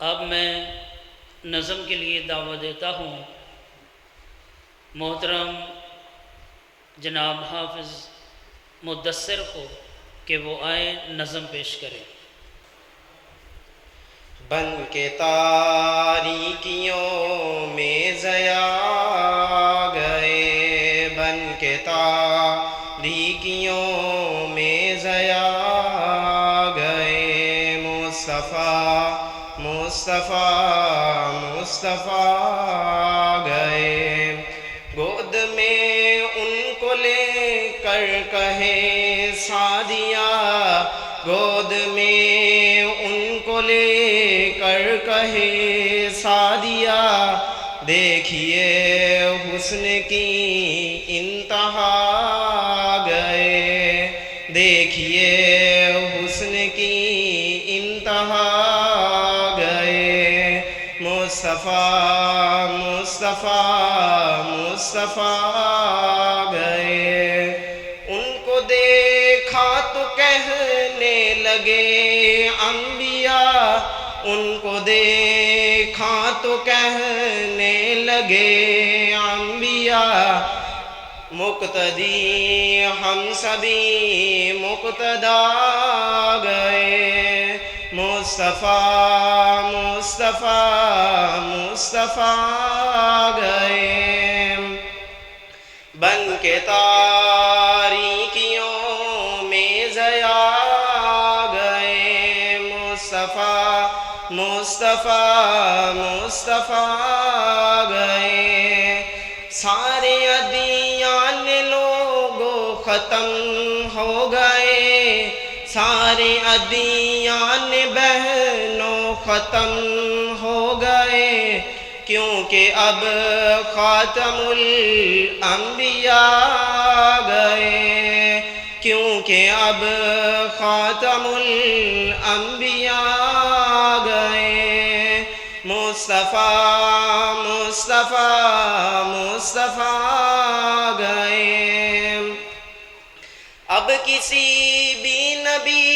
اب میں نظم کے لیے دعوت دیتا ہوں محترم جناب حافظ مدثر کو کہ وہ آئیں نظم پیش کریں۔ بن کے تاریکیوں میں ضیا گئے، بن کے تاریکیوں میں ضیا گئے، مصطفیٰ مصطفیٰ مصطفیٰ گئے، گود میں ان کو لے کر کہے سعدیہ، گود میں ان کو لے کر کہے سعدیہ، دیکھیے حسن کی انتہا گئے، دیکھیے حسن کی انتہا گئے، مصطفیٰ مصطفیٰ مصطفیٰ گئے، ان کو دیکھا تو کہنے لگے انبیاء، ان کو دیکھا تو کہنے لگے انبیاء، مقتدی ہم سبھی مقتدا گئے، مصطفیٰ مصطفیٰ مصطفیٰ گئے، بن کے تاریکیوں میں ضیا گئے، مصطفیٰ مصطفیٰ مصطفیٰ گئے، سارے ادیان لوگوں ختم ہو گئے، سارے ادیان بہنوں ختم ہو گئے، کیونکہ اب خاتم الانبیاء گئے، کیونکہ اب خاتم الانبیاء گئے، مصطفیٰ مصطفیٰ مصطفیٰ گئے، اب کسی بھی نبی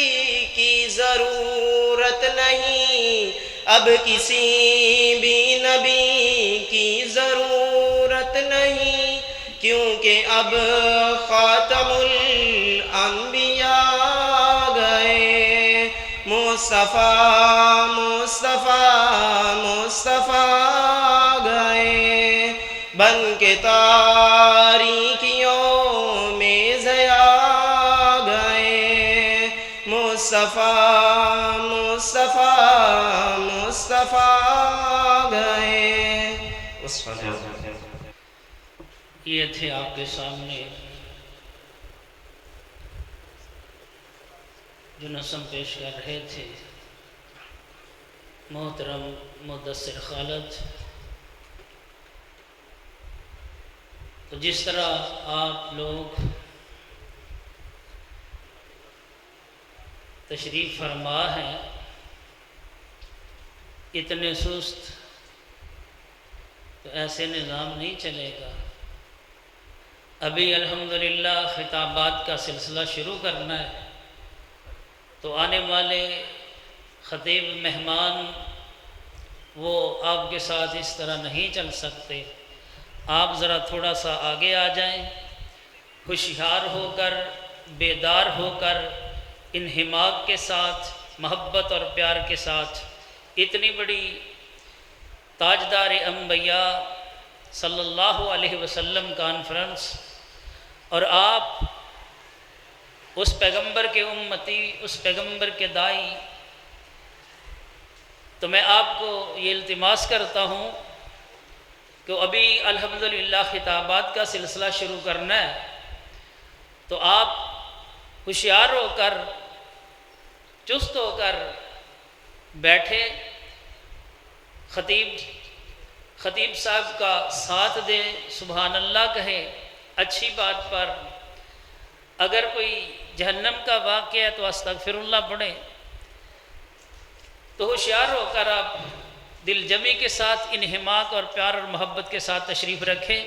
کی ضرورت نہیں، اب کسی بھی نبی کی ضرورت نہیں، کیونکہ اب خاتم الانبیاء گئے، مصطفیٰ مصطفیٰ مصطفیٰ گئے، بن کے تاریکیوں میں ضیا گئے، مصطفیٰ مصطفیٰ مصطفیٰ گئے۔ یہ تھے آپ کے سامنے جو نظم پیش کر رہے تھے محترم مدثر خالد۔ تو جس طرح آپ لوگ تشریف فرما ہیں، اتنے سست تو ایسے نظام نہیں چلے گا۔ ابھی الحمدللہ خطابات کا سلسلہ شروع کرنا ہے، تو آنے والے خطیب مہمان وہ آپ کے ساتھ اس طرح نہیں چل سکتے، آپ ذرا تھوڑا سا آگے آ جائیں، ہوشیار ہو کر بیدار ہو کر انہماک کے ساتھ محبت اور پیار کے ساتھ اتنی بڑی تاجدار انبیاء صلی اللہ علیہ وسلم کانفرنس، اور آپ اس پیغمبر کے امتی، اس پیغمبر کے دائی، تو میں آپ کو یہ التماس کرتا ہوں کہ ابھی الحمدللہ خطابات کا سلسلہ شروع کرنا ہے، تو آپ ہوشیار ہو کر چست ہو کر بیٹھے، خطیب صاحب کا ساتھ دیں، سبحان اللہ کہیں اچھی بات پر، اگر کوئی جہنم کا واقعہ ہے تو استغفر اللہ پڑھیں، تو ہوشیار ہو کر آپ دل جمی کے ساتھ انہماک اور پیار اور محبت کے ساتھ تشریف رکھیں۔